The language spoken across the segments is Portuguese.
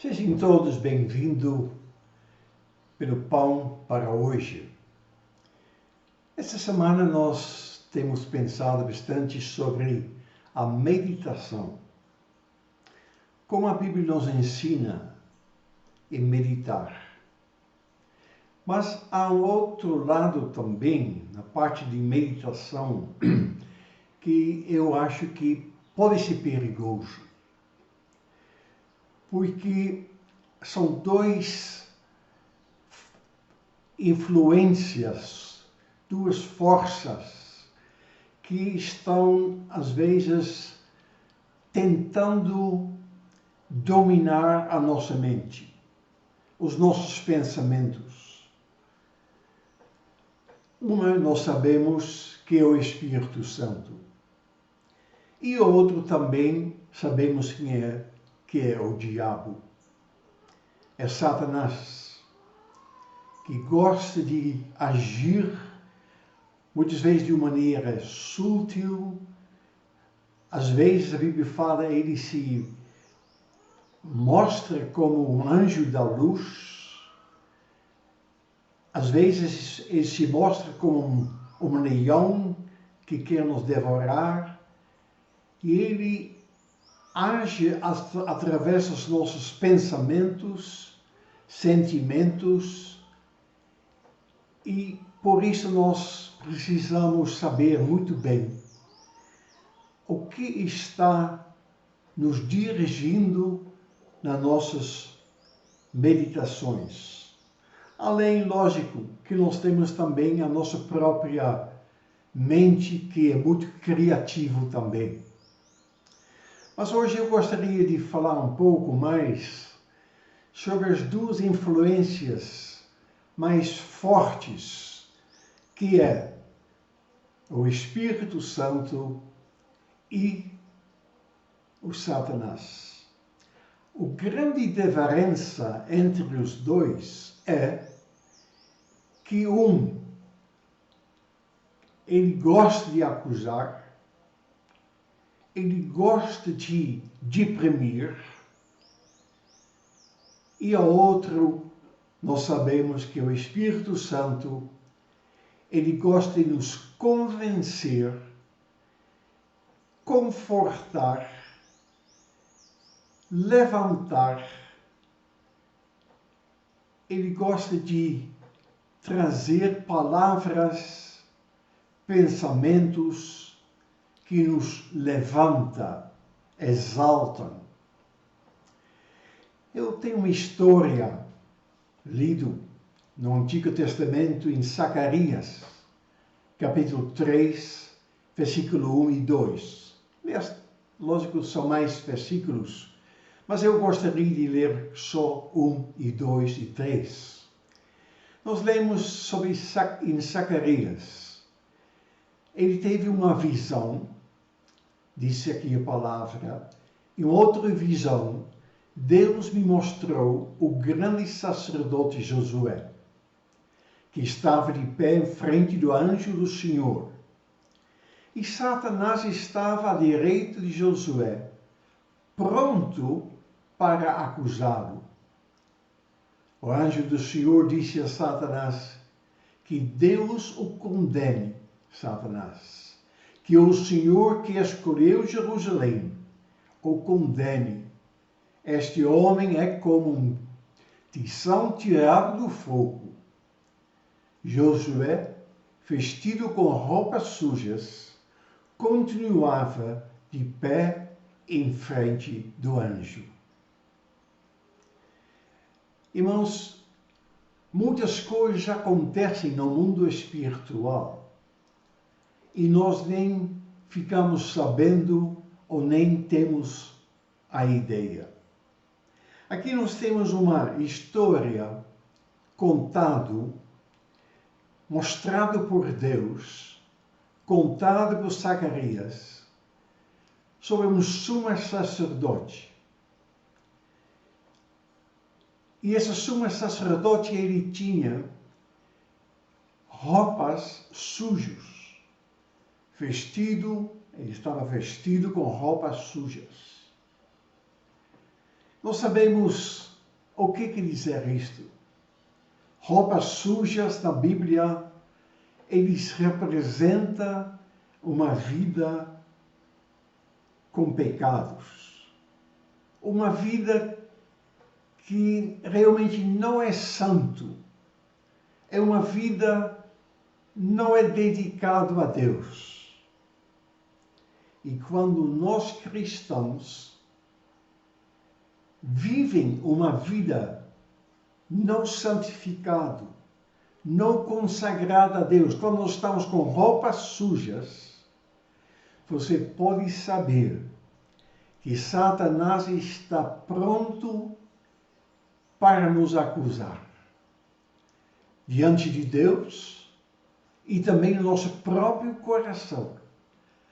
Sejam todos bem-vindos pelo Pão para hoje. Esta semana nós temos pensado bastante sobre a meditação. Como a Bíblia nos ensina a meditar. Mas há um outro lado também, na parte de meditação, que eu acho que pode ser perigoso. Porque são duas influências, duas forças que estão, às vezes, tentando dominar a nossa mente, os nossos pensamentos. Uma nós sabemos que é o Espírito Santo. E o outro também sabemos quem é, que é o diabo. É Satanás, que gosta de agir, muitas vezes de uma maneira sutil. Às vezes a Bíblia fala, ele se mostra como um anjo da luz. Às vezes ele se mostra como um leão que quer nos devorar. E ele age através dos nossos pensamentos, sentimentos, e por isso nós precisamos saber muito bem o que está nos dirigindo nas nossas meditações. Além, lógico, que nós temos também a nossa própria mente, que é muito criativa também. Mas hoje eu gostaria de falar um pouco mais sobre as duas influências mais fortes, que é o Espírito Santo e o Satanás. A grande diferença entre os dois é que ele gosta de acusar, ele gosta de deprimir, e o outro, nós sabemos que o Espírito Santo, ele gosta de nos convencer, confortar, levantar. Ele gosta de trazer palavras, pensamentos que nos levantam, exaltam. Eu tenho uma história lido no Antigo Testamento em Zacarias, capítulo 3, versículo 1 e 2. Lógico, são mais versículos, mas eu gostaria de ler só 1 e 2 e 3. Nós lemos sobre em Zacarias. Ele teve uma visão, disse aqui a palavra, em outra visão, Deus me mostrou o grande sacerdote Josué, que estava de pé em frente do anjo do Senhor. E Satanás estava à direita de Josué, pronto para acusá-lo. O anjo do Senhor disse a Satanás que Deus o condene, Satanás, que o Senhor que escolheu Jerusalém o condene. Este homem é como um tição tirado do fogo. Josué, vestido com roupas sujas, continuava de pé em frente do anjo. Irmãos, muitas coisas acontecem no mundo espiritual e nós nem ficamos sabendo ou nem temos a ideia. Aqui nós temos uma história mostrado por Deus, contado por Zacarias, sobre um sumo sacerdote. E esse sumo sacerdote, ele tinha roupas sujas, ele estava vestido com roupas sujas. Nós sabemos O que quer dizer isto? Roupas sujas na Bíblia, eles representam uma vida com pecados. Uma vida que realmente não é santo. É uma vida não é dedicada a Deus. E quando nós cristãos vivem uma vida não santificada, não consagrada a Deus, quando nós estamos com roupas sujas, você pode saber que Satanás está pronto para nos acusar diante de Deus e também no nosso próprio coração,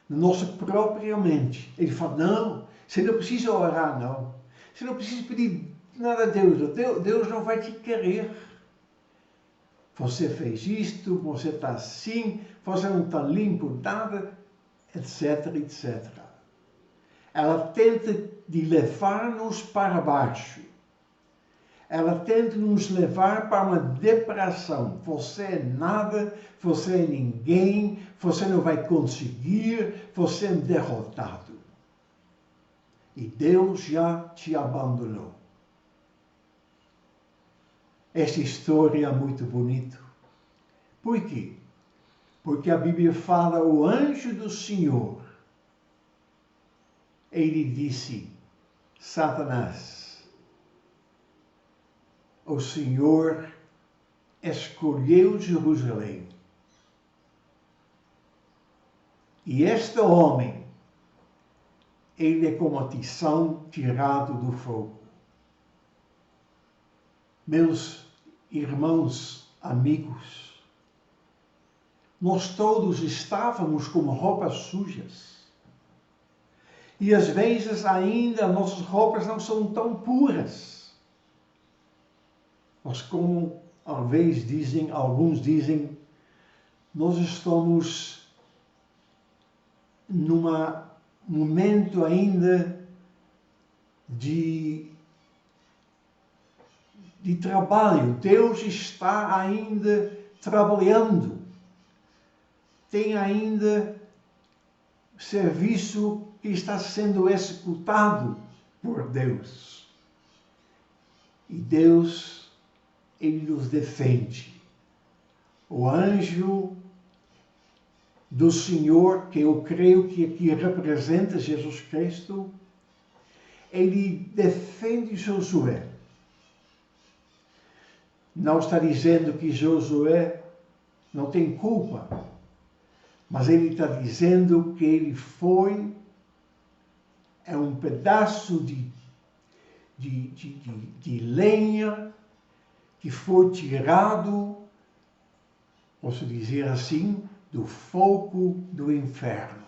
na nossa própria mente. Ele fala, não, você não precisa orar, não. Você não precisa pedir nada a Deus. Deus não vai te querer. Você fez isto, você está assim, você não está limpo, nada, etc, etc. Ela tenta de levar-nos para baixo. Ela tenta nos levar para uma depressão. Você é nada, você é ninguém, você não vai conseguir, você é um derrotado. E Deus já te abandonou. Esta história é muito bonita. Por quê? Porque a Bíblia fala, o anjo do Senhor, ele disse, Satanás, o Senhor escolheu Jerusalém. E este homem, ele é como a tição tirado do fogo. Meus irmãos, amigos, nós todos estávamos com roupas sujas. E às vezes ainda nossas roupas não são tão puras. Mas como alguns dizem, nós estamos num momento ainda de trabalho. Deus está ainda trabalhando. Tem ainda serviço que está sendo executado por Deus. E Deus, ele nos defende. O anjo do Senhor, que eu creio que aqui representa Jesus Cristo, ele defende Josué. Não está dizendo que Josué não tem culpa, mas ele está dizendo que ele foi um pedaço de lenha que foi tirado, posso dizer assim, do fogo do inferno.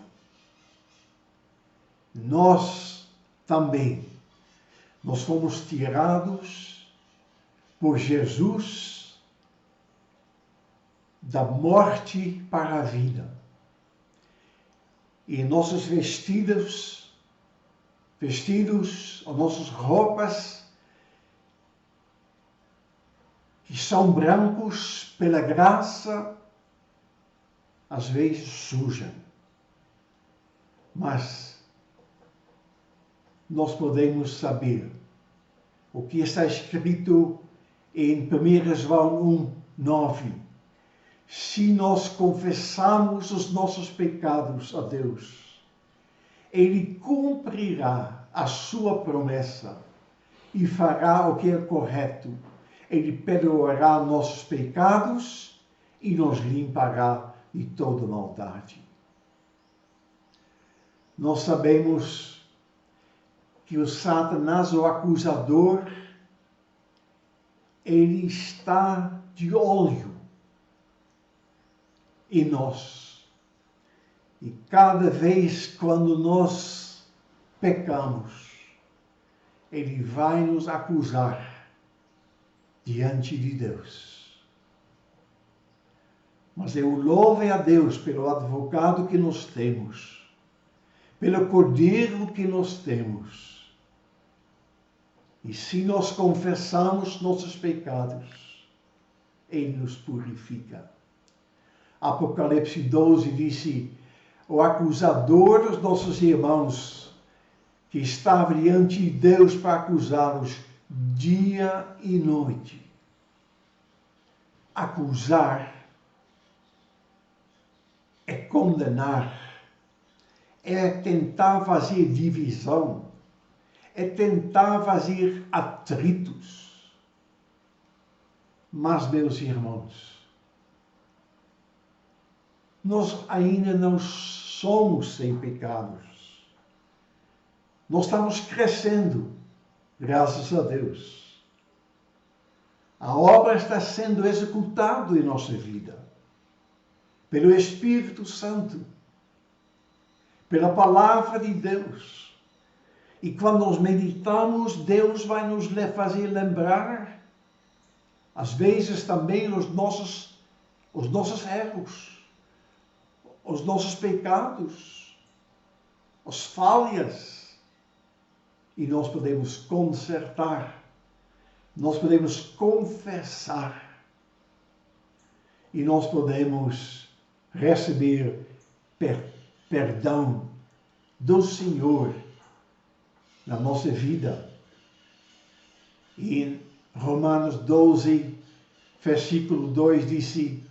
Nós também, nós fomos tirados por Jesus da morte para a vida. E nossos vestidos, as nossas roupas, que são brancos pela graça, às vezes sujam. Mas nós podemos saber o que está escrito em 1 João 1:9. Se nós confessarmos os nossos pecados a Deus, Ele cumprirá a sua promessa e fará o que é correto. Ele perdoará nossos pecados e nos limpará de toda maldade. Nós sabemos que o Satanás, o acusador, ele está de olho em nós. E cada vez quando nós pecamos, ele vai nos acusar diante de Deus. Mas eu louvo a Deus pelo advogado que nós temos, pelo Cordeiro que nós temos. E se nós confessamos nossos pecados, Ele nos purifica. Apocalipse 12 disse: o acusador dos nossos irmãos, que estava diante de Deus para acusá-los dia e noite. Acusar é condenar, é tentar fazer divisão, é tentar fazer atritos. Mas, meus irmãos, nós ainda não somos sem pecados. Nós estamos crescendo, graças a Deus. A obra está sendo executada em nossa vida, pelo Espírito Santo, pela Palavra de Deus. E quando nós meditamos, Deus vai nos fazer lembrar, às vezes também, os nossos erros, os nossos pecados, as falhas. E nós podemos consertar, nós podemos confessar, e nós podemos receber perdão do Senhor na nossa vida. E em Romanos 12, versículo 2, disse: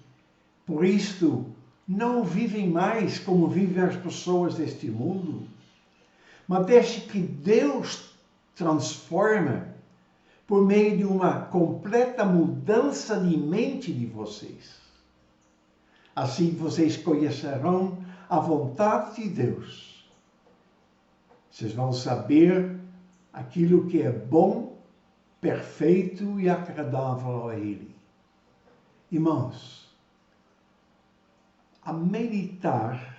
por isto, não vivem mais como vivem as pessoas deste mundo, mas deixe que Deus transforme por meio de uma completa mudança de mente de vocês. Assim vocês conhecerão a vontade de Deus. Vocês vão saber aquilo que é bom, perfeito e agradável a Ele. Irmãos, a meditar,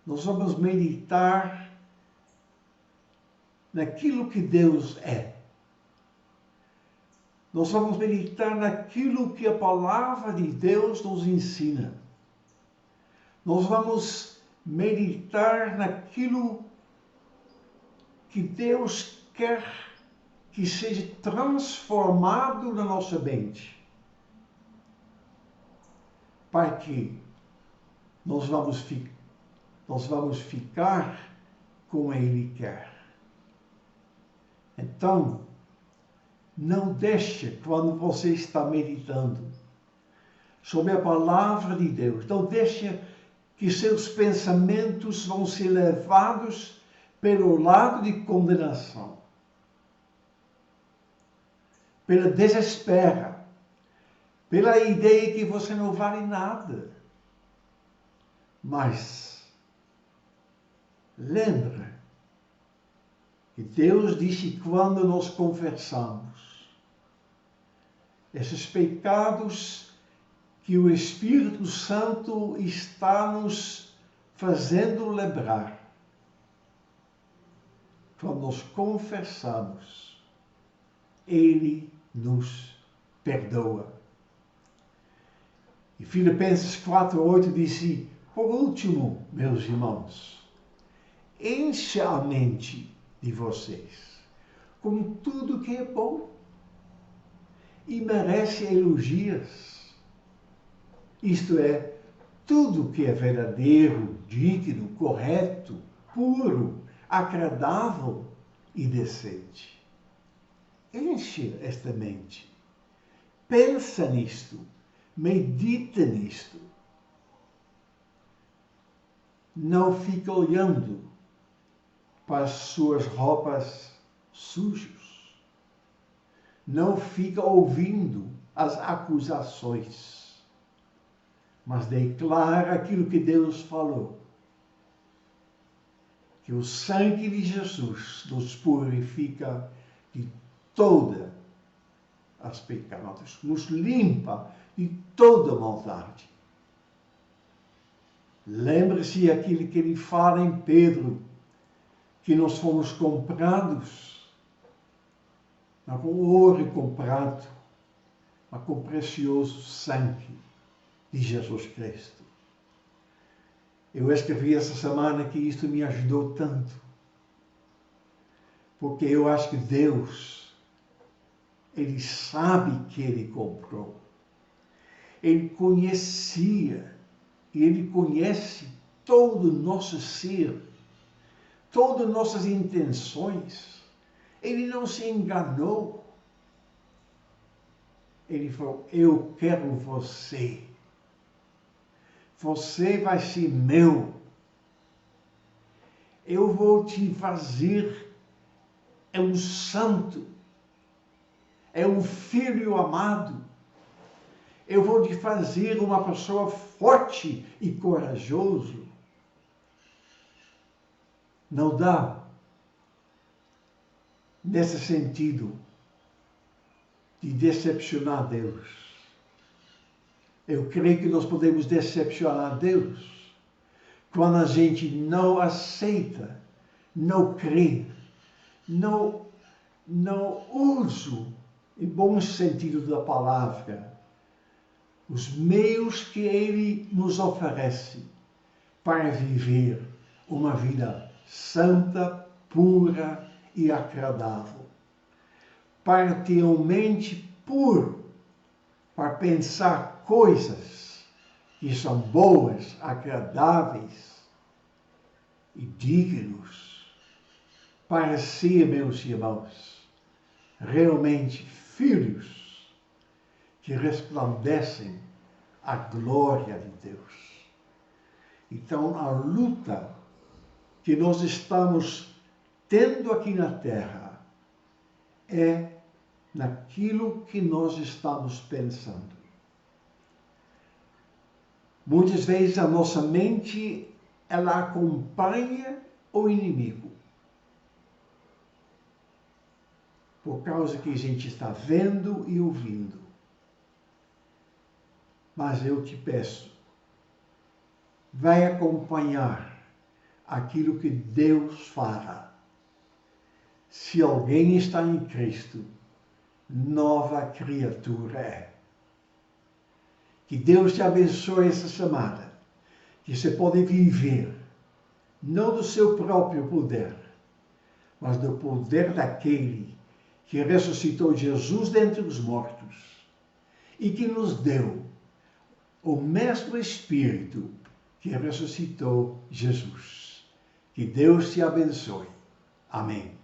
nós vamos meditar naquilo que Deus é. Nós vamos meditar naquilo que a Palavra de Deus nos ensina. Nós vamos meditar naquilo que Deus quer que seja transformado na nossa mente, para que nós vamos ficar como Ele quer. Então, não deixe, quando você está meditando sobre a Palavra de Deus, não deixe que seus pensamentos vão ser levados pelo lado de condenação, pela desespera, pela ideia que você não vale nada. Mas lembre que Deus disse que quando nós confessamos esses pecados que o Espírito Santo está nos fazendo lembrar, quando nós confessamos, Ele nos perdoa. E Filipenses 4:8 disse: por último, meus irmãos, encha a mente de vocês com tudo que é bom e merece elogios. Isto é, tudo que é verdadeiro, digno, correto, puro, agradável e decente. Enche esta mente. Pensa nisto. Medita nisto. Não fica olhando para as suas roupas sujas. Não fica ouvindo as acusações, mas declara aquilo que Deus falou. Que o sangue de Jesus nos purifica de todas as pecados, nos limpa de toda maldade. Lembre-se aquilo que ele fala em Pedro, que nós fomos comprados, não com ouro comprado, mas com precioso sangue de Jesus Cristo. Eu escrevi essa semana que isto me ajudou tanto. Porque eu acho que Deus, Ele sabe que Ele comprou. Ele conhecia e Ele conhece todo o nosso ser, todas nossas intenções. Ele não se enganou. Ele falou, eu quero você. Você vai ser meu. Eu vou te fazer um santo. É um filho amado. Eu vou te fazer uma pessoa forte e corajoso. Não dá, nesse sentido, de decepcionar Deus. Eu creio que nós podemos decepcionar Deus quando a gente não aceita, não crê, não usa, em bom sentido da palavra, os meios que Ele nos oferece para viver uma vida santa, pura e agradável. Para ter uma mente pura, para pensar coisas que são boas, agradáveis e dignos, para ser, meus irmãos, realmente filhos que resplandecem a glória de Deus. Então, a luta que nós estamos tendo aqui na terra é naquilo que nós estamos pensando. Muitas vezes a nossa mente, ela acompanha o inimigo. Por causa que a gente está vendo e ouvindo. Mas eu te peço, vai acompanhar aquilo que Deus fala. Se alguém está em Cristo, nova criatura é. Que Deus te abençoe essa semana. Que você pode viver, não do seu próprio poder, mas do poder daquele que ressuscitou Jesus dentre os mortos e que nos deu o mesmo Espírito que ressuscitou Jesus. Que Deus te abençoe. Amém.